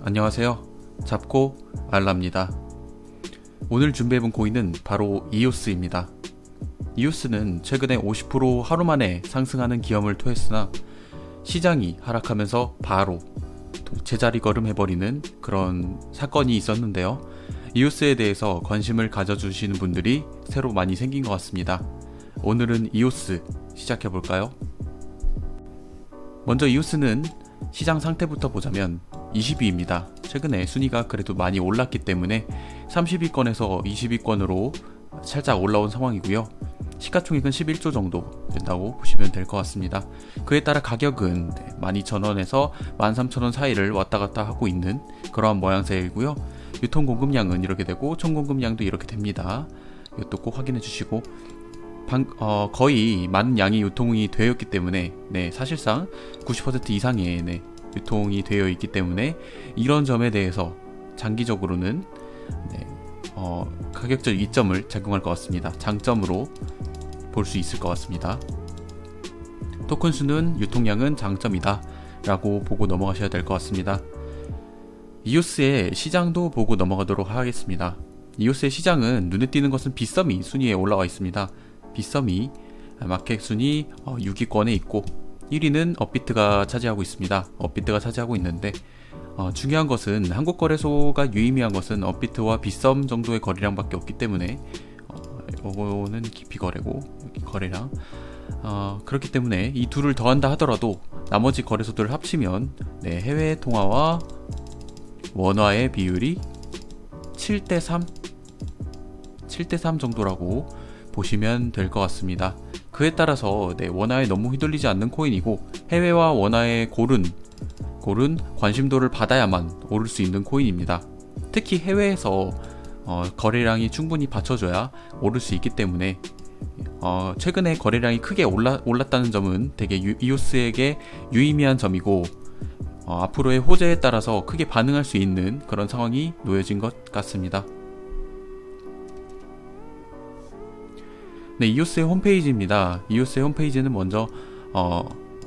안녕하세요. 잡고 알랍니다. 오늘 준비해본 코인은 바로 이오스입니다. 이오스는 최근에 50% 하루 만에 상승하는 기염을 토했으나 시장이 하락하면서 바로 제자리 걸음해버리는 그런 사건이 있었는데요. 이오스에 대해서 관심을 가져주시는 분들이 새로 많이 생긴 것 같습니다. 오늘은 이오스 시작해볼까요? 먼저 이오스는 시장 상태부터 보자면 20위입니다. 최근에 순위가 그래도 많이 올랐기 때문에 30위권에서 20위권으로 살짝 올라온 상황이고요. 시가총액은 11조 정도 된다고 보시면 될 것 같습니다. 그에 따라 가격은 12,000원에서 13,000원 사이를 왔다 갔다 하고 있는 그러한 모양새이고요. 유통 공급량은 이렇게 되고 총 공급량도 이렇게 됩니다. 이것도 꼭 확인해 주시고 거의 많은 양이 유통이 되어 있기 때문에 사실상 90% 이상의 유통이 되어 있기 때문에 이런 점에 대해서 장기적으로는 가격적 이점을 제공할 것 같습니다. 장점으로 볼 수 있을 것 같습니다. 토큰 수는 유통량은 장점이다 라고 보고 넘어가셔야 될 것 같습니다. 이오스의 시장도 보고 넘어가도록 하겠습니다. 이오스의 시장은 눈에 띄는 것은 빗썸이 순위에 올라와 있습니다. 빗썸이 마켓 순위 6위권에 있고 1위는 업비트가 차지하고 있습니다. 업비트가 차지하고 있는데 중요한 것은 한국거래소가 유의미한 것은 업비트와 빗썸 정도의 거래량밖에 없기 때문에 이거는 깊이 거래고 여기 거래량 그렇기 때문에 이 둘을 더한다 하더라도 나머지 거래소들을 합치면 해외 통화와 원화의 비율이 7대3 정도라고 보시면 될 것 같습니다. 그에 따라서 원화에 너무 휘둘리지 않는 코인이고 해외와 원화의 고른 관심도를 받아야만 오를 수 있는 코인입니다. 특히 해외에서 거래량이 충분히 받쳐줘야 오를 수 있기 때문에 최근에 거래량이 크게 올랐다는 점은 되게 이오스에게 유의미한 점이고 앞으로의 호재에 따라서 크게 반응할 수 있는 그런 상황이 놓여진 것 같습니다. 이오스의 홈페이지입니다. 이오스의 홈페이지는 먼저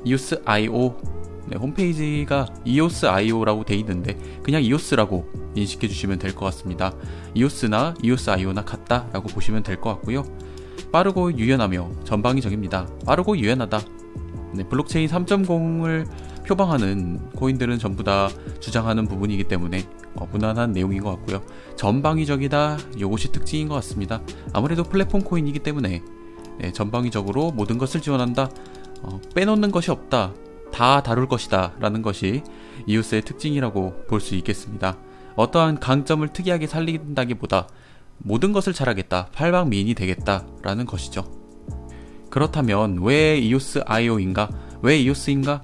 이오스.io 홈페이지가 이오스.io라고 돼 있는데 그냥 이오스라고 인식해 주시면 될 것 같습니다. 이오스나 이오스.io나 같다라고 보시면 될 것 같고요. 빠르고 유연하며 전방위적입니다. 빠르고 유연하다. 블록체인 3.0을 표방하는 코인들은 전부 다 주장하는 부분이기 때문에 무난한 내용인 것 같고요. 전방위적이다, 이것이 특징인 것 같습니다. 아무래도 플랫폼 코인이기 때문에 전방위적으로 모든 것을 지원한다, 빼놓는 것이 없다, 다 다룰 것이다 라는 것이 이오스의 특징이라고 볼 수 있겠습니다. 어떠한 강점을 특이하게 살린다기보다 모든 것을 잘하겠다, 팔방미인이 되겠다 라는 것이죠. 그렇다면 왜 이오스.io인가? 왜 이오스인가?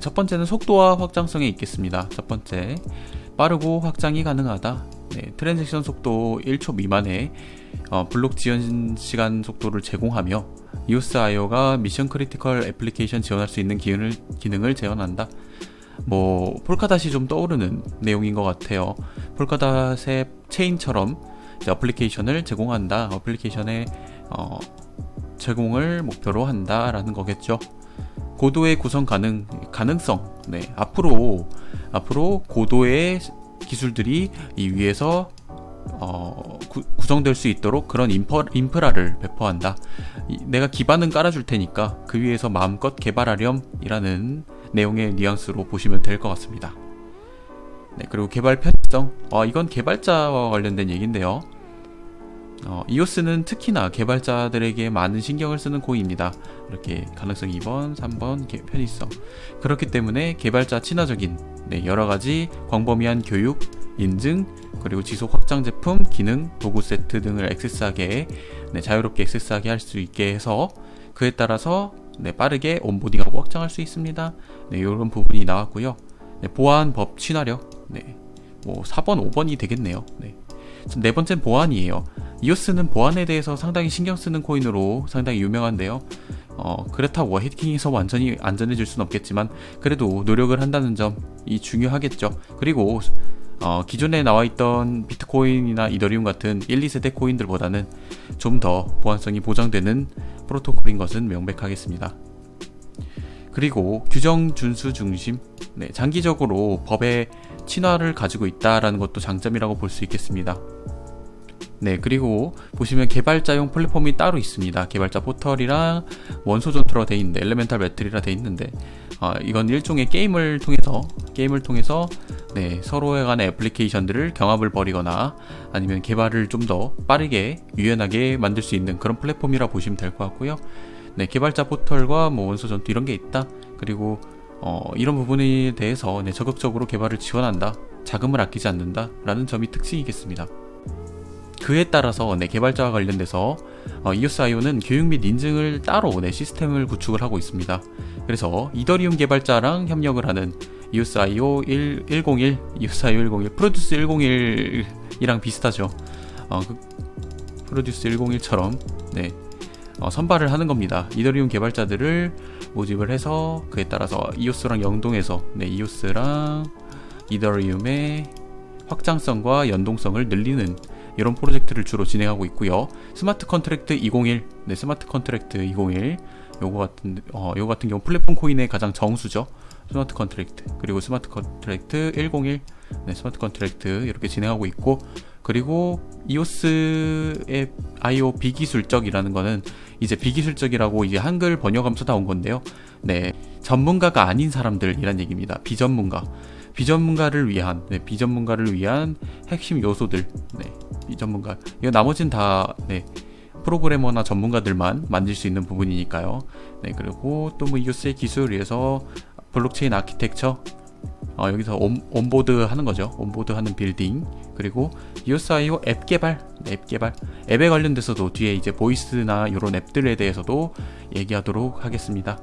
첫 번째는 속도와 확장성에 있겠습니다. 첫 번째, 빠르고 확장이 가능하다. 트랜잭션 속도 1초 미만의 블록 지연 시간 속도를 제공하며 이오스.io가 미션 크리티컬 애플리케이션 지원할 수 있는 기능을 제언한다. 폴카닷이 좀 떠오르는 내용인 것 같아요. 폴카닷의 체인처럼 어플리케이션을 제공한다. 어플리케이션의 제공을 목표로 한다라는 거겠죠. 고도의 구성 가능성. 앞으로 고도의 기술들이 이 위에서 구성될 수 있도록 그런 인프라를 배포한다. 내가 기반은 깔아줄 테니까 그 위에서 마음껏 개발하렴이라는 내용의 뉘앙스로 보시면 될 것 같습니다. 그리고 개발 편의성. 이건 개발자와 관련된 얘기인데요. 이오스는 특히나 개발자들에게 많은 신경을 쓰는 코인입니다. 이렇게 가능성 2번, 3번 편의성. 그렇기 때문에 개발자 친화적인 여러가지 광범위한 교육, 인증, 그리고 지속 확장 제품, 기능, 도구 세트 등을 액세스하게 자유롭게 액세스하게 할 수 있게 해서 그에 따라서 빠르게 온보딩하고 확장할 수 있습니다. 이런 부분이 나왔고요. 보안 법 친화력. 4번, 5번이 되겠네요. 네 번째는 보안이에요. 이오스는 보안에 대해서 상당히 신경 쓰는 코인으로 상당히 유명한데요. 그렇다고 해킹에서 완전히 안전해질 수는 없겠지만 그래도 노력을 한다는 점이 중요하겠죠. 그리고 기존에 나와있던 비트코인이나 이더리움 같은 1, 2세대 코인들보다는 좀 더 보안성이 보장되는 프로토콜인 것은 명백하겠습니다. 그리고 규정 준수 중심, 장기적으로 법에 친화를 가지고 있다라는 것도 장점이라고 볼 수 있겠습니다. 네, 그리고 보시면 개발자용 플랫폼이 따로 있습니다. 개발자 포털이랑 원소 전투로 되어 있는데, 엘레멘탈 배틀이라 되어 있는데, 이건 일종의 게임을 통해서 네, 서로에 간의 애플리케이션들을 경합을 벌이거나 아니면 개발을 좀 더 빠르게 유연하게 만들 수 있는 그런 플랫폼이라 보시면 될 것 같고요. 네, 개발자 포털과 뭐 원소 전투 이런 게 있다. 그리고 이런 부분에 대해서 네, 적극적으로 개발을 지원한다. 자금을 아끼지 않는다. 라는 점이 특징이겠습니다. 그에 따라서 네, 개발자와 관련돼서 EOS.io는 교육 및 인증을 따로 네, 시스템을 구축을 하고 있습니다. 그래서 이더리움 개발자랑 협력을 하는 EOS.io 101, EOS.io 101, 프로듀스 101이랑 비슷하죠. 프로듀스 101처럼 네, 선발을 하는 겁니다. 이더리움 개발자들을 모집을 해서 그에 따라서 EOS랑 연동해서 네, EOS랑 이더리움의 확장성과 연동성을 늘리는 이런 프로젝트를 주로 진행하고 있고요. 스마트 컨트랙트 201, 네, 스마트 컨트랙트 201, 요거 같은 경우 플랫폼 코인의 가장 정수죠. 스마트 컨트랙트, 그리고 스마트 컨트랙트 101, 네, 스마트 컨트랙트 이렇게 진행하고 있고, 그리고 EOS의 IO 비기술적이라는 거는 이제 비기술적이라고 이제 한글 번역하면서 나온 건데요. 네, 전문가가 아닌 사람들이란 얘기입니다. 비전문가를 위한 핵심 요소들. 네, 비전문가. 이거 나머지는 다 네, 프로그래머나 전문가들만 만들 수 있는 부분이니까요. 네, 그리고 또 뭐 EOS의 기술에서 블록체인 아키텍처, 여기서 온보드 하는 거죠. 온보드 하는 빌딩. 그리고 EOS.io 앱 개발, 네, 앱에 관련돼서도 뒤에 이제 보이스나 이런 앱들에 대해서도 얘기하도록 하겠습니다.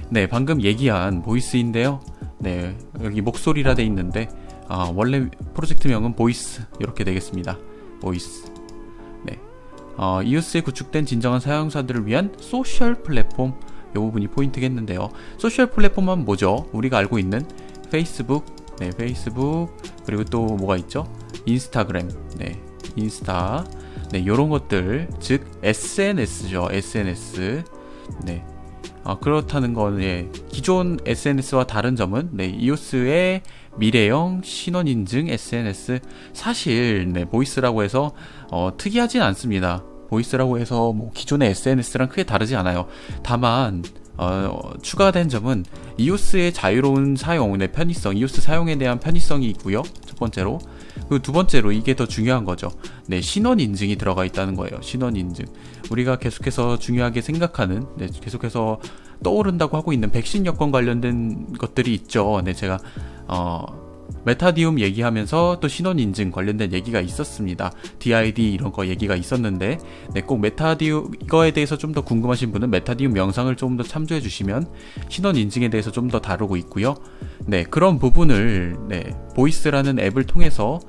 네, 방금 얘기한 보이스인데요. 네, 여기 목소리라 돼 있는데 원래 프로젝트명은 보이스 이렇게 되겠습니다. 보이스. 네, EOS에 구축된 진정한 사용자들을 위한 소셜 플랫폼, 이 부분이 포인트겠는데요. 소셜 플랫폼은 뭐죠? 우리가 알고 있는 페이스북, 네, 페이스북, 그리고 또 뭐가 있죠? 인스타그램, 네, 인스타, 네, 요런 것들, 즉 SNS죠. SNS. 네. 그렇다는 건 예, 기존 SNS와 다른 점은 네, EOS의 미래형 신원 인증 SNS, 사실 네, 보이스라고 해서 특이하진 않습니다. 보이스라고 해서 뭐 기존의 SNS랑 크게 다르지 않아요. 다만 추가된 점은 EOS의 자유로운 사용, 네, 편의성, EOS 사용에 대한 편의성이 있고요. 첫 번째로. 그리고 두 번째로 이게 더 중요한 거죠. 네, 신원 인증이 들어가 있다는 거예요. 신원 인증. 우리가 계속해서 중요하게 생각하는, 네, 계속해서 떠오른다고 하고 있는 백신 여권 관련된 것들이 있죠. 네, 제가 메타디움 얘기하면서 또 신원 인증 관련된 얘기가 있었습니다. DID 이런 거 얘기가 있었는데, 네, 꼭 메타디움 이거에 대해서 좀 더 궁금하신 분은 메타디움 영상을 좀 더 참조해 주시면 신원 인증에 대해서 좀 더 다루고 있고요. 네, 그런 부분을 네, 보이스라는 앱을 통해서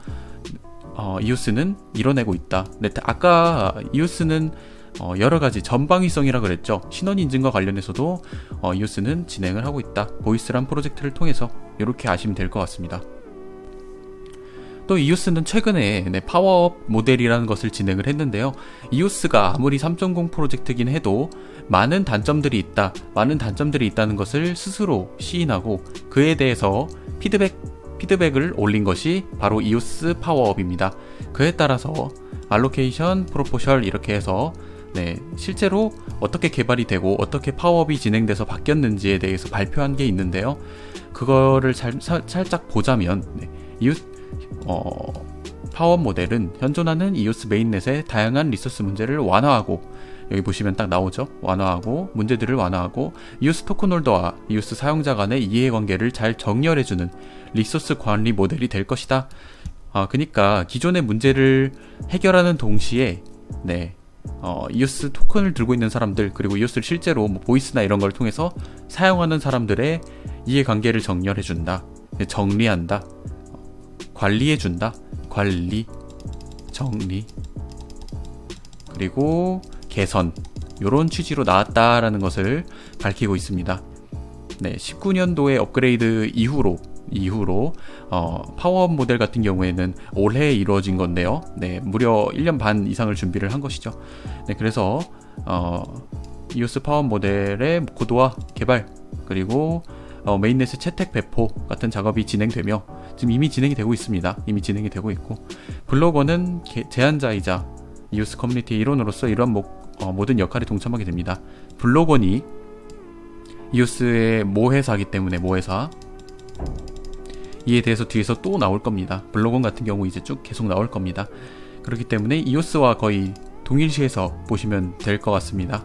EOS는 이뤄내고 있다. 네, 아까 EOS는 여러 가지 전방위성이라 그랬죠. 신원 인증과 관련해서도 EOS는 진행을 하고 있다. 보이스란 프로젝트를 통해서 이렇게 아시면 될 것 같습니다. 또 EOS는 최근에 네, 파워업 모델이라는 것을 진행을 했는데요. EOS가 아무리 3.0 프로젝트긴 해도 많은 단점들이 있다는 것을 스스로 시인하고 그에 대해서 피드백을 올린 것이 바로 EOS 파워업입니다. 그에 따라서 알로케이션, 프로포셜 이렇게 해서 네, 실제로 어떻게 개발이 되고 어떻게 파워업이 진행돼서 바뀌었는지에 대해서 발표한 게 있는데요. 그거를 살짝 보자면 네, 파워업 모델은 현존하는 EOS 메인넷의 다양한 리소스 문제를 완화하고, 여기 보시면 딱 나오죠. 문제들을 완화하고 EOS 토큰홀더와 EOS 사용자 간의 이해관계를 잘 정렬해주는 리소스 관리 모델이 될 것이다. 그러니까 기존의 문제를 해결하는 동시에 네, EOS 토큰을 들고 있는 사람들, 그리고 EOS를 실제로 뭐 보이스나 이런 걸 통해서 사용하는 사람들의 이해관계를 정렬해준다, 정리한다, 관리해준다, 정리, 그리고 개선, 요런 취지로 나왔다라는 것을 밝히고 있습니다. 네, 19년도에 업그레이드 이후로 파워업 모델 같은 경우에는 올해 이루어진 건데요. 네, 무려 1년 반 이상을 준비를 한 것이죠. 네, 그래서 EOS 파워업 모델의 고도화 개발, 그리고 메인넷의 채택 배포 같은 작업이 진행되며 지금 이미 진행이 되고 있습니다. 이미 진행이 되고 있고, 블로거는 제안자이자 이오스 커뮤니티의 일원으로서 이러한 모든 역할에 동참하게 됩니다. 블로건이 이오스의 모회사이기 때문에, 모회사 이에 대해서 뒤에서 또 나올 겁니다. 블로건 같은 경우 이제 쭉 계속 나올 겁니다. 그렇기 때문에 이오스와 거의 동일시해서 보시면 될 것 같습니다.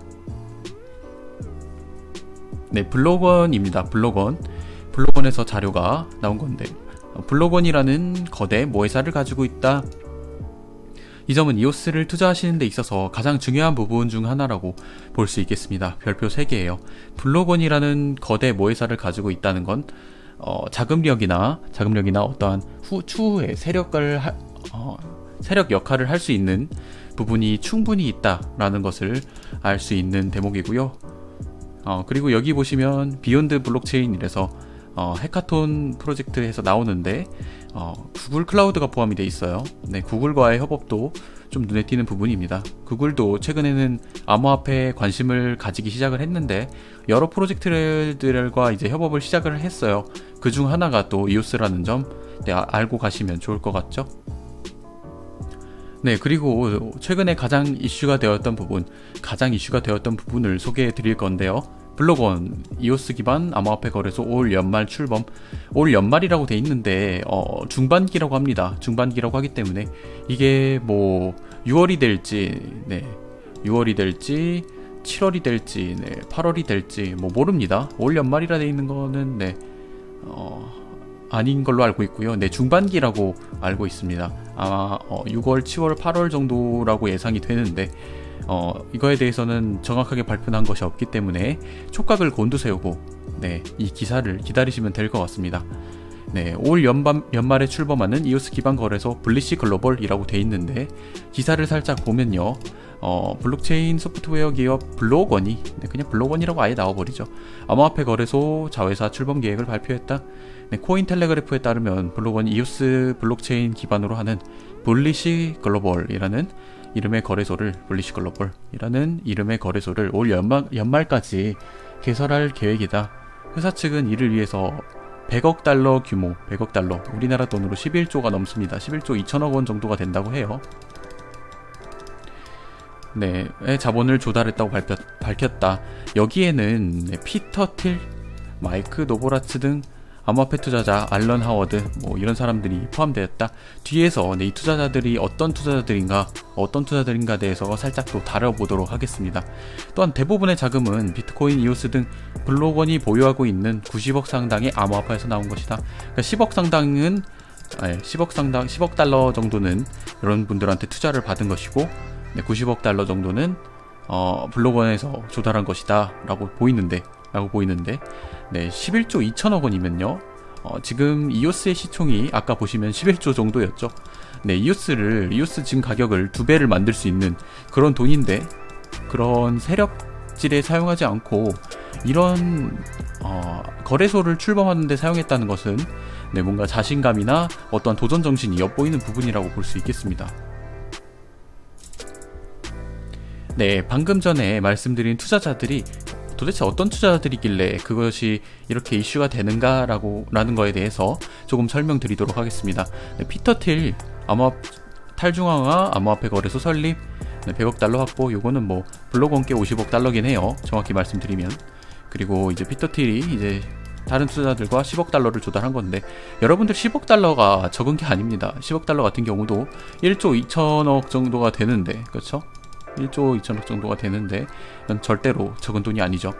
네, 블로건입니다. 블로건에서 자료가 나온 건데, 블로건이라는 거대 모회사를 가지고 있다. 이 점은 이오스를 투자하시는 데 있어서 가장 중요한 부분 중 하나라고 볼 수 있겠습니다. 별표 3개예요. 블로건이라는 거대 모회사를 가지고 있다는 건 자금력이나 어떠한 추후에 세력 역할을 할 수 있는 부분이 충분히 있다라는 것을 알 수 있는 대목이고요. 그리고 여기 보시면 비욘드 블록체인이라서 해카톤 프로젝트에서 나오는데 구글 클라우드가 포함이 되어 있어요. 네, 구글과의 협업도 좀 눈에 띄는 부분입니다. 구글도 최근에는 암호화폐에 관심을 가지기 시작을 했는데 여러 프로젝트들과 이제 협업을 시작을 했어요. 그 중 하나가 또 이오스라는 점, 네, 알고 가시면 좋을 것 같죠? 네, 그리고 최근에 가장 이슈가 되었던 부분을 소개해 드릴 건데요. 블로건, 이오스 기반 암호화폐 거래소 올 연말 출범. 올 연말이라고 돼 있는데 중반기라고 합니다. 중반기라고 하기 때문에 이게 뭐 6월이 될지, 네, 6월이 될지 7월이 될지, 네, 8월이 될지 뭐 모릅니다. 올 연말이라 돼 있는 거는 네, 아닌 걸로 알고 있고요. 네, 중반기라고 알고 있습니다. 아마 6월, 7월, 8월 정도라고 예상이 되는데 이거에 대해서는 정확하게 발표한 것이 없기 때문에 촉각을 곤두세우고 네, 이 기사를 기다리시면 될 것 같습니다. 네, 올 연말에 출범하는 이오스 기반 거래소 블리시 글로벌이라고 돼 있는데 기사를 살짝 보면요, 블록체인 소프트웨어 기업 블로건이, 네, 그냥 블로건이라고 아예 나와버리죠. 암호화폐 거래소 자회사 출범 계획을 발표했다. 네, 코인텔레그래프에 따르면 블로건이 이오스 블록체인 기반으로 하는 블리시 글로벌이라는 이름의 거래소를 올 연말까지 개설할 계획이다. 회사 측은 이를 위해서 100억 달러 규모, 100억 달러, 우리나라 돈으로 11조가 넘습니다. 11조 2천억 원 정도가 된다고 해요. 네, 자본을 조달했다고 밝혔다. 여기에는 네, 피터 틸, 마이크 노보라츠 등 암호화폐 투자자 알런 하워드 뭐 이런 사람들이 포함되었다. 뒤에서 네, 이 투자자들이 어떤 투자자들인가 대해서 살짝 또 다뤄보도록 하겠습니다. 또한 대부분의 자금은 비트코인, 이오스 등 블록건이 보유하고 있는 90억 상당의 암호화폐에서 나온 것이다. 그러니까 10억 달러 정도는 이런 분들한테 투자를 받은 것이고, 네, 90억 달러 정도는 블록건에서 조달한 것이다 라고 보이는데 네, 11조 2천억 원이면요, 지금 이오스의 시총이 아까 보시면 11조 정도였죠. 네, 이오스 지금 가격을 2배를 만들 수 있는 그런 돈인데, 그런 세력질에 사용하지 않고 이런 거래소를 출범하는데 사용했다는 것은 네, 뭔가 자신감이나 어떠한 도전 정신이 엿보이는 부분이라고 볼 수 있겠습니다. 네, 방금 전에 말씀드린 투자자들이 도대체 어떤 투자자들이길래 그것이 이렇게 이슈가 되는가라는 거에 대해서 조금 설명드리도록 하겠습니다. 네, 피터 틸, 탈중앙화 암호화폐 거래소 설립, 네, 100억 달러 확보. 요거는 뭐 블록건께 50억 달러긴 해요, 정확히 말씀드리면. 그리고 이제 피터 틸이 이제 다른 투자자들과 10억 달러를 조달한 건데, 여러분들 10억 달러가 적은 게 아닙니다. 10억 달러 같은 경우도 1조 2천억 정도가 되는데, 그렇죠? 1조 2천억 정도가 되는데 이건 절대로 적은 돈이 아니죠.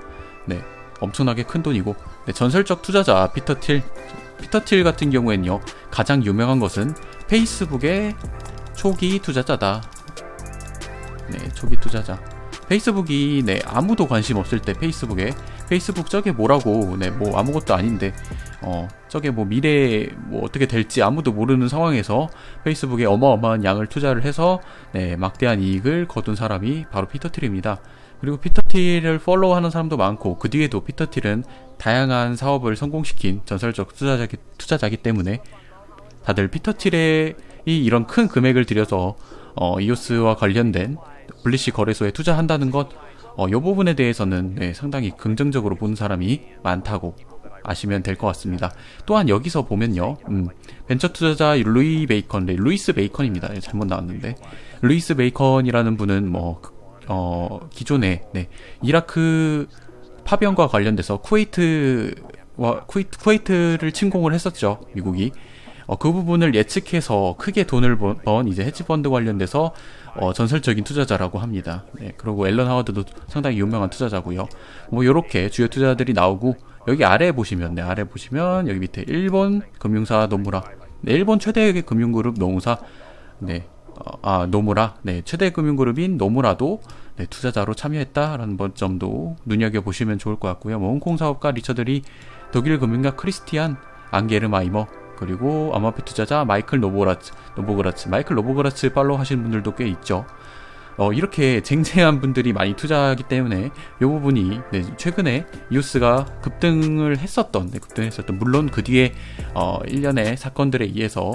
네, 엄청나게 큰 돈이고, 네, 전설적 투자자 피터 틸 같은 경우엔요, 가장 유명한 것은 페이스북의 초기 투자자다. 네, 초기 투자자. 페이스북이 네, 아무도 관심 없을 때 페이스북 저게 뭐라고, 네, 뭐 아무것도 아닌데 저게 뭐 미래에 뭐 어떻게 될지 아무도 모르는 상황에서 페이스북에 어마어마한 양을 투자를 해서 네, 막대한 이익을 거둔 사람이 바로 피터 틸입니다. 그리고 피터 틸을 팔로우하는 사람도 많고, 그 뒤에도 피터 틸은 다양한 사업을 성공시킨 전설적 투자자이기 때문에 다들 피터 틸이 이런 큰 금액을 들여서 이오스와 관련된 블리시 거래소에 투자한다는 것, 이 부분에 대해서는 네, 상당히 긍정적으로 보는 사람이 많다고 아시면 될 것 같습니다. 또한 여기서 보면요, 벤처 투자자 루이스 베이컨입니다. 잘못 나왔는데, 루이스 베이컨이라는 분은 기존에 이라크 파병과 관련돼서 쿠웨이트를 침공을 했었죠, 미국이. 그 부분을 예측해서 크게 돈을 번 이제 헤지펀드 관련돼서 전설적인 투자자라고 합니다. 네, 그리고 앨런 하워드도 상당히 유명한 투자자고요. 요렇게 주요 투자자들이 나오고, 여기 아래 보시면 여기 밑에 일본 금융사 노무라, 일본 최대 금융그룹 노무사, 노무라, 최대 금융그룹인 노무라도 투자자로 참여했다라는 점도 눈여겨보시면 좋을 것 같고요. 홍콩 사업가 리처드 리, 독일 금융가 크리스티안 앙게르마이머, 그리고 암호화폐 투자자 마이클 노보그라츠 팔로우 하시는 분들도 꽤 있죠. 이렇게 쟁쟁한 분들이 많이 투자하기 때문에 이 부분이 최근에 이오스가 급등을 했었던, 물론 그 뒤에 일련의 사건들에 의해서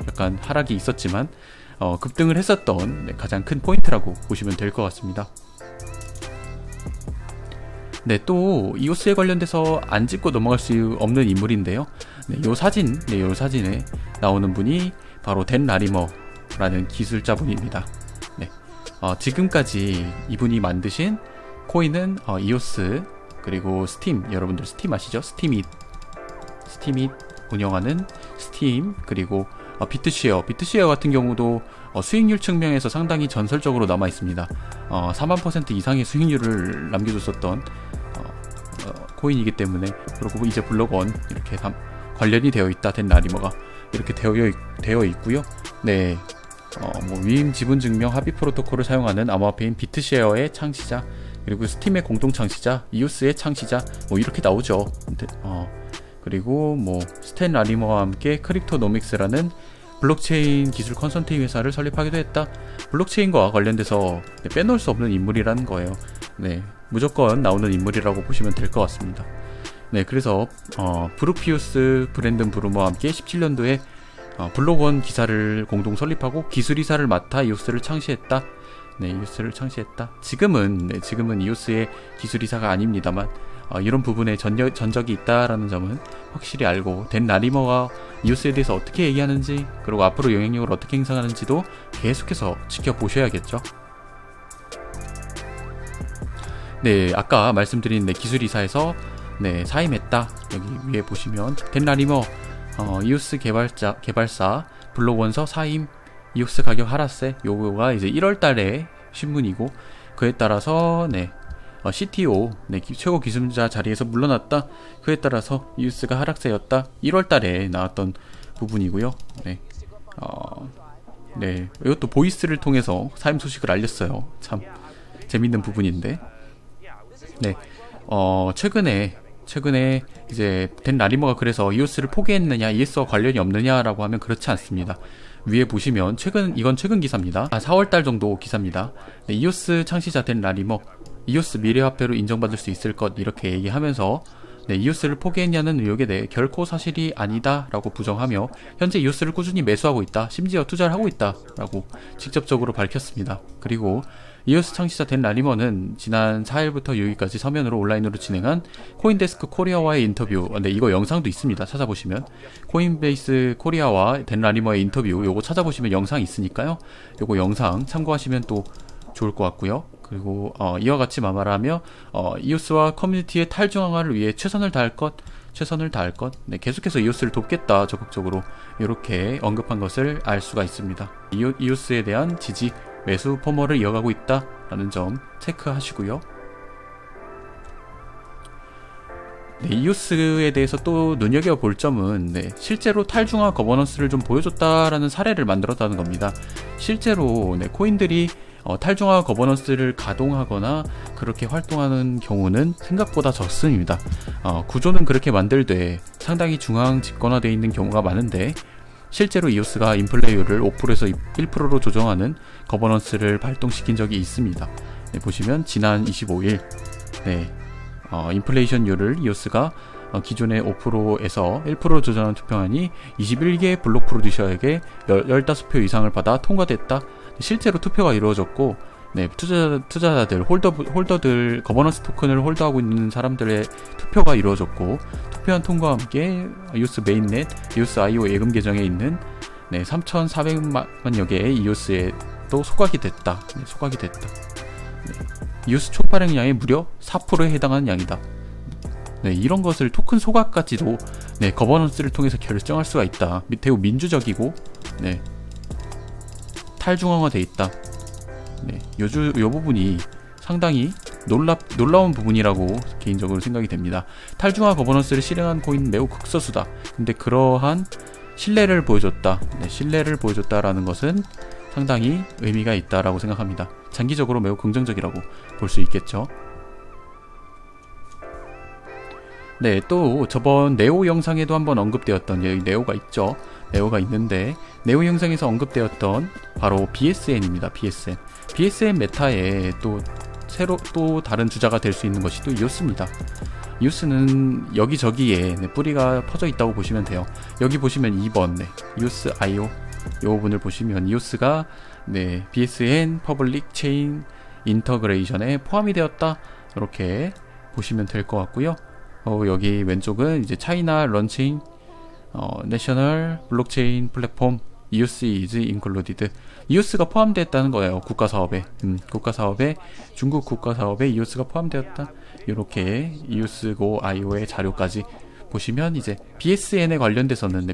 약간 하락이 있었지만 급등을 했었던 가장 큰 포인트라고 보시면 될 것 같습니다. 또 이오스에 관련돼서 안 짚고 넘어갈 수 없는 인물인데요. 요 사진에 나오는 분이 바로 댄 라리머라는 기술자분입니다. 지금까지 이분이 만드신 코인은 이오스, 그리고 스팀, 여러분들 스팀 아시죠? 스팀이 운영하는 스팀, 그리고 비트쉐어 같은 경우도 수익률 측면에서 상당히 전설적으로 남아 있습니다. 4만% 이상의 수익률을 남겨줬었던 코인이기 때문에, 그리고 이제 블록원 이렇게 관련이 되어 있다, 댄 라리머가 이렇게 되어 있고요. 위임 지분 증명 합의 프로토콜을 사용하는 암호화폐인 비트쉐어의 창시자, 그리고 스팀의 공동 창시자, 이오스의 창시자, 이렇게 나오죠. 그리고 스탠 라리머와 함께 크립토노믹스라는 블록체인 기술 컨설팅 회사를 설립하기도 했다. 블록체인과 관련돼서 빼놓을 수 없는 인물이라는 거예요. 무조건 나오는 인물이라고 보시면 될 것 같습니다. 그래서 브루피우스 브랜든 브루머와 함께 17년도에 블록원 기사를 공동 설립하고 기술이사를 맡아 이오스를 창시했다. 이오스를 창시했다. 지금은 이오스의 기술이사가 아닙니다만 이런 부분에 전적이 있다라는 점은 확실히 알고, 댄 라리머가 이오스에 대해서 어떻게 얘기하는지, 그리고 앞으로 영향력을 어떻게 행사하는지도 계속해서 지켜보셔야겠죠. 아까 말씀드린 기술이사에서 사임했다. 여기 위에 보시면 댄 라리머 이오스 개발사 블록원서 사임, 이오스 가격 하락세, 요거가 이제 1월달에 신문이고, 그에 따라서 CTO 최고 기술자 자리에서 물러났다. 그에 따라서 이오스가 하락세였다. 1월달에 나왔던 부분이고요. 이것도 보이스를 통해서 사임 소식을 알렸어요. 참 재밌는 부분인데. 최근에 이제 댄 라리머가 그래서 이오스를 포기했느냐, 이오스와 관련이 없느냐라고 하면 그렇지 않습니다. 위에 보시면 이건 최근 기사입니다. 4월달 정도 기사입니다. 이오스 창시자 댄 라리머, 이오스 미래화폐로 인정받을 수 있을 것, 이렇게 얘기하면서 이오스를 포기했냐는 의혹에 대해 결코 사실이 아니다라고 부정하며 현재 이오스를 꾸준히 매수하고 있다, 심지어 투자를 하고 있다라고 직접적으로 밝혔습니다. 그리고 이오스 창시자 댄 라리머는 지난 4일부터 6일까지 서면으로 온라인으로 진행한 코인데스크 코리아와의 인터뷰, 이거 영상도 있습니다. 찾아보시면 코인베이스 코리아와 댄 라리머의 인터뷰, 요거 찾아보시면 영상이 있으니까요. 요거 영상 참고하시면 또 좋을 것 같고요. 그리고 이와 같이 말하며 이오스와 커뮤니티의 탈중앙화를 위해 최선을 다할 것, 계속해서 이오스를 돕겠다, 적극적으로 이렇게 언급한 것을 알 수가 있습니다. 이오스에 대한 지지, 매수 포머를 이어가고 있다라는 점 체크하시고요. 이오스에 대해서 또 눈여겨볼 점은 실제로 탈중앙 거버넌스를 좀 보여줬다라는 사례를 만들었다는 겁니다. 실제로 코인들이 탈중앙 거버넌스를 가동하거나 그렇게 활동하는 경우는 생각보다 적습니다. 구조는 그렇게 만들되 상당히 중앙 집권화되어 있는 경우가 많은데, 실제로 이오스가 인플레이율을 5%에서 1%로 조정하는 거버넌스를 발동시킨 적이 있습니다. 보시면 지난 25일 인플레이션율을 이오스가 기존의 5%에서 1%로 조정한 투표안이 21개 블록 프로듀서에게 15표 이상을 받아 통과됐다. 실제로 투표가 이루어졌고, 네, 투자자들, 홀더들, 거버넌스 토큰을 홀더하고 있는 사람들의 투표가 이루어졌고, 투표한 통과와 함께 이오스 메인넷, 이오스 IO 예금 계정에 있는 3,400만여 개의 이오스에 또 소각이 됐다. 네, 소각이 됐다. 네, 이오스 총 발행량의 무려 4%에 해당하는 양이다. 네, 이런 것을 토큰 소각까지도 네, 거버넌스를 통해서 결정할 수가 있다. 매우 민주적이고, 네, 탈중앙화돼 있다. 네, 요 부분이 상당히 놀라운 부분이라고 개인적으로 생각이 됩니다. 탈중화 거버넌스를 실행한 코인 매우 극소수다. 근데 그러한 신뢰를 보여줬다. 네, 신뢰를 보여줬다라는 것은 상당히 의미가 있다라고 생각합니다. 장기적으로 매우 긍정적이라고 볼 수 있겠죠. 네, 또 저번 네오 영상에도 한번 언급되었던 여기 네오가 있죠. 네오가 있는데 네오 영상에서 언급되었던 바로 BSN입니다. BSN 메타에 또 다른 주자가 될 수 있는 것이 또 이오스입니다. 이오스는 여기저기에 뿌리가 퍼져 있다고 보시면 돼요. 여기 보시면 2번 이오스 IO 이 부분을 보시면 이오스가 BSN 퍼블릭 체인 인터그레이션에 포함이 되었다. 이렇게 보시면 될 것 같고요. 여기 왼쪽은 이제 차이나 런칭 내셔널 블록체인 플랫폼 EOS is included. EOS가 포함되었다는 거예요. 국가사업에. 중국 국가사업에 EOS가 포함되었다. 이렇게 EOS고 IO의 자료까지 보시면 이제 BSN에 관련돼서는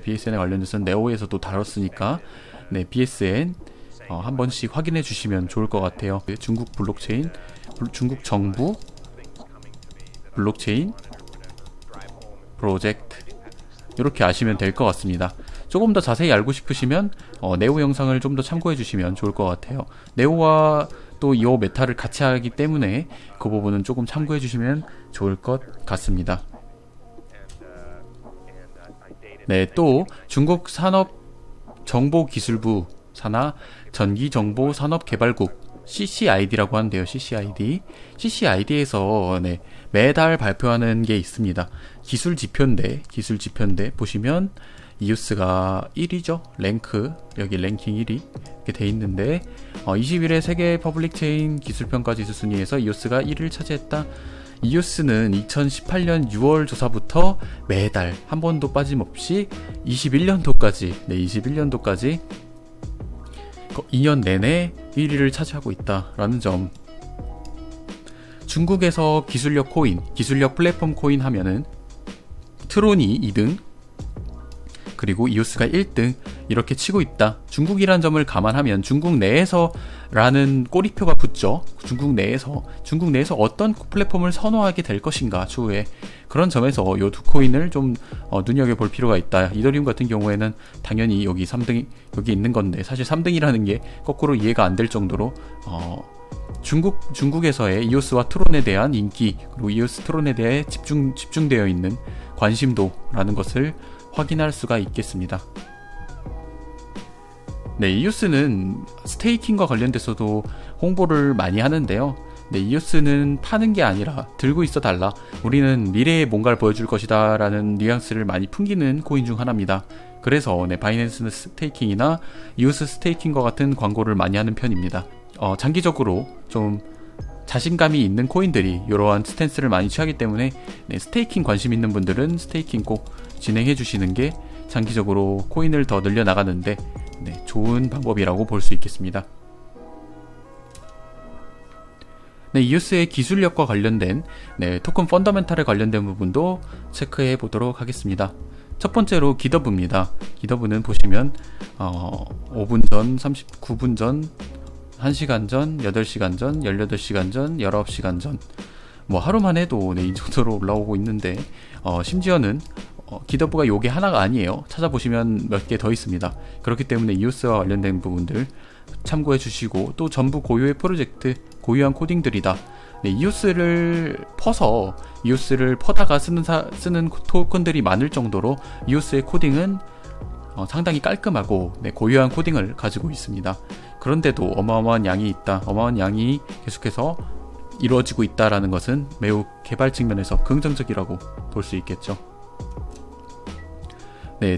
네오에서도 다뤘으니까 BSN 한 번씩 확인해 주시면 좋을 것 같아요. 중국 블록체인, 중국 정부 블록체인 프로젝트 이렇게 아시면 될 것 같습니다. 조금 더 자세히 알고 싶으시면 네오 영상을 좀 더 참고해 주시면 좋을 것 같아요. 네오와 또 이 메타를 같이 하기 때문에 그 부분은 조금 참고해 주시면 좋을 것 같습니다. 네, 또 중국 산업정보기술부 산하 전기정보산업개발국 CCID라고 하는데요. CCID에서 매달 발표하는 게 있습니다. 기술 지표인데 보시면 이오스가 1위죠. 여기 랭킹 1위 이렇게 돼 있는데 21회 세계 퍼블릭 체인 기술평가 지수 순위에서 이오스가 1위를 차지했다. 이오스는 2018년 6월 조사부터 매달 한 번도 빠짐없이 21년도까지 2년 내내 1위를 차지하고 있다라는 점. 중국에서 기술력 플랫폼 코인 하면은 트론이 2등, 그리고 이오스가 1등 이렇게 치고 있다. 중국이란 점을 감안하면 중국 내에서라는 꼬리표가 붙죠. 중국 내에서 어떤 플랫폼을 선호하게 될 것인가 추후에. 그런 점에서 이 두 코인을 좀 눈여겨볼 필요가 있다. 이더리움 같은 경우에는 당연히 여기 3등 여기 있는 건데 사실 3등이라는 게 거꾸로 이해가 안 될 정도로 중국에서의 이오스와 트론에 대한 인기, 그리고 이오스 트론에 대해 집중되어 있는 관심도라는 것을 확인할 수가 있겠습니다. 이오스는 스테이킹과 관련돼서도 홍보를 많이 하는데요. 이오스는 파는 게 아니라 들고 있어 달라. 우리는 미래에 뭔가를 보여줄 것이다 라는 뉘앙스를 많이 풍기는 코인 중 하나입니다. 그래서 바이낸스 스테이킹이나 이오스 스테이킹과 같은 광고를 많이 하는 편입니다. 장기적으로 좀 자신감이 있는 코인들이 이러한 스탠스를 많이 취하기 때문에 스테이킹 관심 있는 분들은 스테이킹 꼭 진행해 주시는 게 장기적으로 코인을 더 늘려나가는데 좋은 방법이라고 볼 수 있겠습니다. 이오스의 기술력과 관련된 토큰 펀더멘탈에 관련된 부분도 체크해 보도록 하겠습니다. 첫 번째로 기더브입니다. 기더브는 보시면 5분 전, 39분 전, 1시간 전, 8시간 전, 18시간 전, 19시간 전 하루만 해도 이 정도로 올라오고 있는데 심지어는 기더브가 요게 하나가 아니에요. 찾아보시면 몇 개 더 있습니다. 그렇기 때문에 이오스와 관련된 부분들 참고해 주시고, 또 전부 고유의 프로젝트, 고유한 코딩들이다. 이오스를 퍼다가 쓰는 토큰들이 많을 정도로 이오스의 코딩은 상당히 깔끔하고 고유한 코딩을 가지고 있습니다. 그런데도 어마어마한 양이 계속해서 이루어지고 있다라는 것은 매우 개발 측면에서 긍정적이라고 볼 수 있겠죠.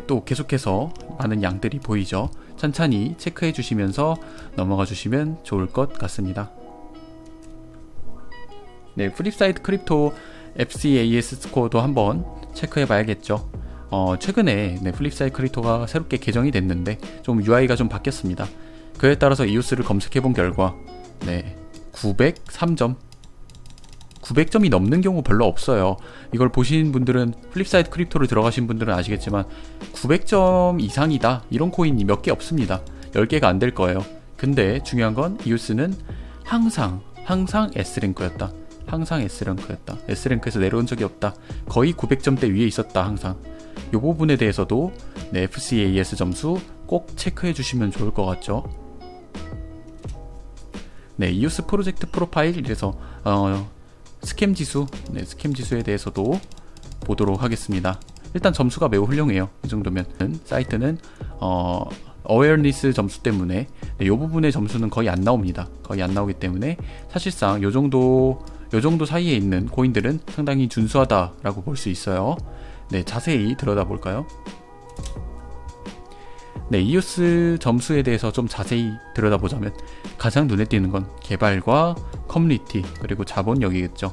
또 계속해서 많은 양들이 보이죠. 천천히 체크해 주시면서 넘어가 주시면 좋을 것 같습니다. 네, 플립사이드 크립토 FCAS 스코어도 한번 체크해 봐야겠죠. 최근에 네, 플립사이드 크립토가 새롭게 개정이 됐는데 좀 UI가 좀 바뀌었습니다. 그에 따라서 EOS를 검색해 본 결과 네, 903점 900점이 넘는 경우 별로 없어요. 이걸 보신 분들은 플립사이드 크립토를 들어가신 분들은 아시겠지만 900점 이상이다 이런 코인이 몇 개 없습니다. 10개가 안 될 거예요. 근데 중요한 건 EOS는 항상 S랭크였다. 항상 S랭크였다. S랭크에서 내려온 적이 없다. 거의 900점대 위에 있었다. 항상. 이 부분에 대해서도 네, FCAS 점수 꼭 체크해 주시면 좋을 것 같죠. 네, EOS 프로젝트 프로파일에서 스캠 지수, 네, 스캠 지수에 대해서도 보도록 하겠습니다. 일단 점수가 매우 훌륭해요. 이 정도면 사이트는 어웨어니스 점수 때문에 네, 이 부분의 점수는 거의 안 나옵니다. 거의 안 나오기 때문에 사실상 요 정도 사이에 있는 코인들은 상당히 준수하다라고 볼 수 있어요. 네, 자세히 들여다 볼까요? 네, EOS 점수에 대해서 좀 자세히 들여다보자면 가장 눈에 띄는 건 개발과 커뮤니티 그리고 자본력이겠죠.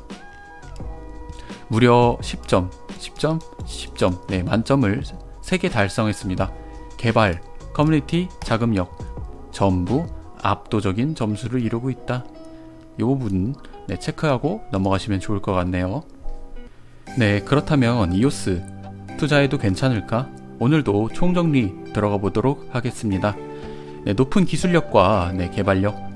무려 10점, 네, 만점을 3개 달성했습니다. 개발, 커뮤니티, 자금력 전부 압도적인 점수를 이루고 있다. 이 부분 네, 체크하고 넘어가시면 좋을 것 같네요. 네, 그렇다면 EOS 투자해도 괜찮을까? 오늘도 총정리 들어가 보도록 하겠습니다. 네, 높은 기술력과 개발력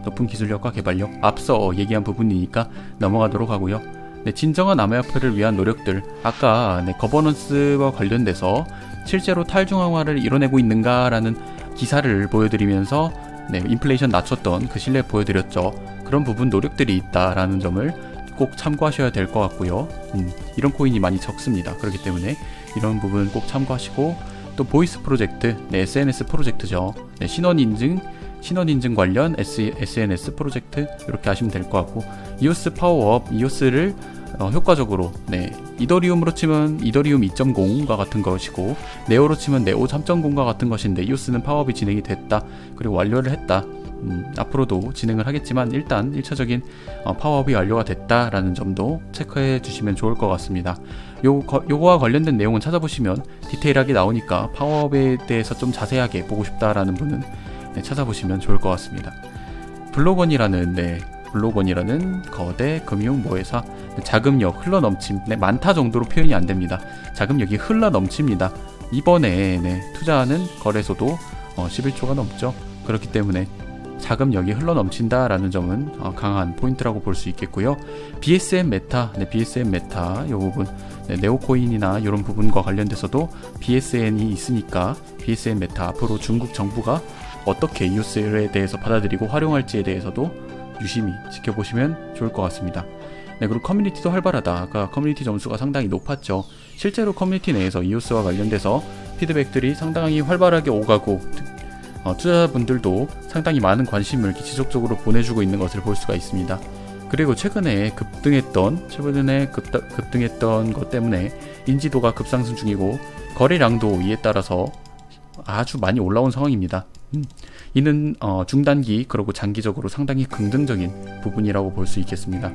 앞서 얘기한 부분이니까 넘어가도록 하고요. 네, 진정한 암호화폐를 위한 노력들, 아까 거버넌스와 관련돼서 실제로 탈중앙화를 이뤄내고 있는가라는 기사를 보여드리면서 인플레이션 낮췄던 그 신뢰 보여드렸죠. 그런 부분 노력들이 있다라는 점을 꼭 참고하셔야 될 것 같고요. 이런 코인이 많이 적습니다. 그렇기 때문에 이런 부분 꼭 참고하시고, 또 보이스 프로젝트, SNS 프로젝트죠. 신원 인증 관련 SNS 프로젝트 이렇게 하시면 될 것 같고, EOS 파워업, EOS를 효과적으로 이더리움으로 치면 이더리움 2.0과 같은 것이고, 네오로 치면 네오 3.0과 같은 것인데, EOS는 파워업이 진행이 됐다, 그리고 완료를 했다. 앞으로도 진행을 하겠지만 일단 1차적인 파워업이 완료가 됐다라는 점도 체크해 주시면 좋을 것 같습니다. 요거와 관련된 내용은 찾아보시면 디테일하게 나오니까 파워업에 대해서 좀 자세하게 보고 싶다라는 분은 찾아보시면 좋을 것 같습니다. 블록원이라는 거대 금융 모회사, 자금력 흘러넘침, 많다 정도로 표현이 안 됩니다. 자금력이 흘러넘칩니다. 이번에 투자하는 거래소도 11조가 넘죠. 그렇기 때문에 자금력이 흘러넘친다라는 점은 강한 포인트라고 볼 수 있겠고요. BSM 메타, 이 부분, 네오코인이나 이런 부분과 관련돼서도 BSN이 있으니까 BSM 메타 앞으로 중국 정부가 어떻게 EOS에 대해서 받아들이고 활용할지에 대해서도 유심히 지켜보시면 좋을 것 같습니다. 그리고 커뮤니티도 활발하다. 아까 커뮤니티 점수가 상당히 높았죠. 실제로 커뮤니티 내에서 EOS와 관련돼서 피드백들이 상당히 활발하게 오가고, 투자자분들도 상당히 많은 관심을 지속적으로 보내주고 있는 것을 볼 수가 있습니다. 그리고 최근에 급등했던 것 때문에 인지도가 급상승 중이고, 거래량도 이에 따라서 아주 많이 올라온 상황입니다. 이는 중단기 그리고 장기적으로 상당히 긍정적인 부분이라고 볼 수 있겠습니다.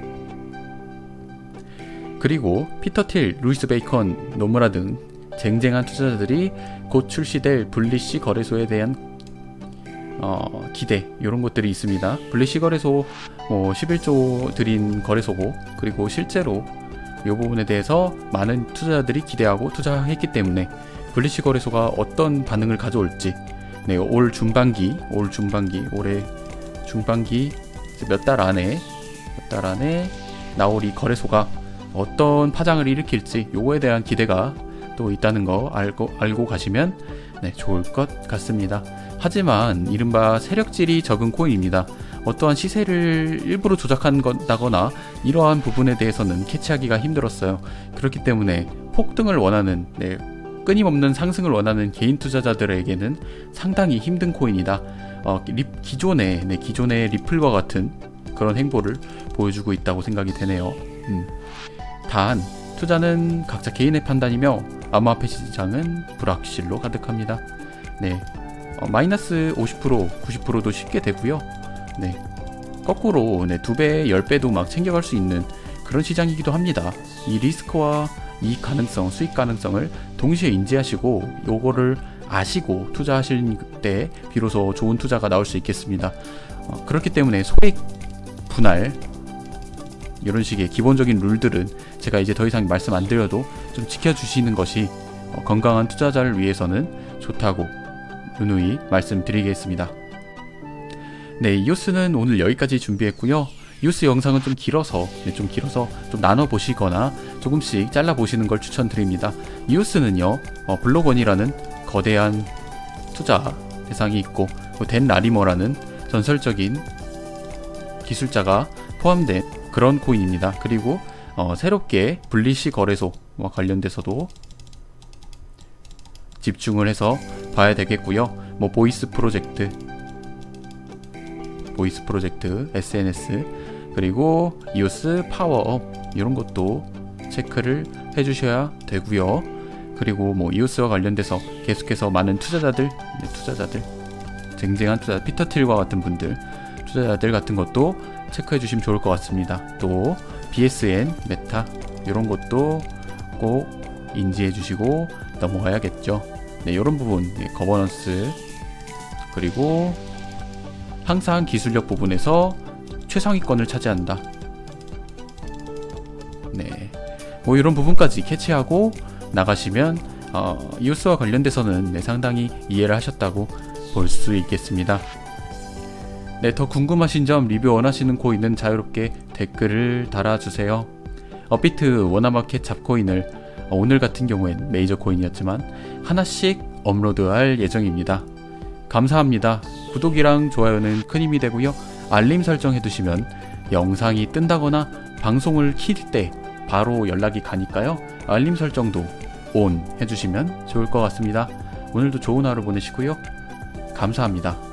그리고 피터 틸, 루이스 베이컨, 노무라 등 쟁쟁한 투자자들이 곧 출시될 블리시 거래소에 대한 기대, 이런 것들이 있습니다. 블리시 거래소 11조 들인 거래소고, 그리고 실제로 이 부분에 대해서 많은 투자자들이 기대하고 투자했기 때문에 블리시 거래소가 어떤 반응을 가져올지, 올해 중반기 몇 달 안에 나올 이 거래소가 어떤 파장을 일으킬지, 요거에 대한 기대가 또 있다는 거 알고 가시면 좋을 것 같습니다. 하지만 이른바 세력질이 적은 코인입니다. 어떠한 시세를 일부러 조작한다거나 이러한 부분에 대해서는 캐치하기가 힘들었어요. 그렇기 때문에 폭등을 원하는, 끊임없는 상승을 원하는 개인 투자자들에게는 상당히 힘든 코인이다. 기존의 리플과 같은 그런 행보를 보여주고 있다고 생각이 되네요. 단 투자는 각자 개인의 판단이며 암호화폐 시장은 불확실로 가득합니다. 마이너스 50%, 90%도 쉽게 되고요. 거꾸로 2배, 10배도 막 챙겨갈 수 있는 그런 시장이기도 합니다. 이 리스크와 이 가능성, 수익 가능성을 동시에 인지하시고 요거를 아시고 투자하실 때 비로소 좋은 투자가 나올 수 있겠습니다. 그렇기 때문에 소액 분할 이런 식의 기본적인 룰들은 제가 이제 더 이상 말씀 안 드려도 좀 지켜주시는 것이 건강한 투자자를 위해서는 좋다고 누누이 말씀드리겠습니다. 네, 이오스는 오늘 여기까지 준비했고요. 이오스 영상은 좀 길어서 좀 나눠 보시거나 조금씩 잘라 보시는 걸 추천드립니다. 이오스는요, 블록원이라는 거대한 투자 대상이 있고 댄 라리머라는 전설적인 기술자가 포함된 그런 코인입니다. 그리고 새롭게 블리시 거래소와 관련돼서도 집중을 해서 봐야 되겠고요. 뭐 보이스 프로젝트, SNS, 그리고 이오스 파워업 이런 것도 체크를 해주셔야 되고요. 그리고 뭐 이오스와 관련돼서 계속해서 많은 투자자들, 쟁쟁한 투자, 피터 틸과 같은 분들, 투자자들 같은 것도 체크해 주시면 좋을 것 같습니다. 또 BSN, 메타 이런 것도 꼭 인지해 주시고 넘어가야겠죠. 네, 이런 부분, 거버넌스, 그리고 항상 기술력 부분에서 최상위권을 차지한다. 네, 뭐 이런 부분까지 캐치하고 나가시면 이오스와 관련돼서는 상당히 이해를 하셨다고 볼 수 있겠습니다. 네, 더 궁금하신 점, 리뷰 원하시는 코인은 자유롭게 댓글을 달아주세요. 업비트 원화마켓 잡코인을 오늘 같은 경우엔 메이저 코인이었지만 하나씩 업로드할 예정입니다. 감사합니다. 구독이랑 좋아요는 큰 힘이 되고요. 알림 설정 해두시면 영상이 뜬다거나 방송을 킬 때 바로 연락이 가니까요. 알림 설정도 온 해주시면 좋을 것 같습니다. 오늘도 좋은 하루 보내시고요. 감사합니다.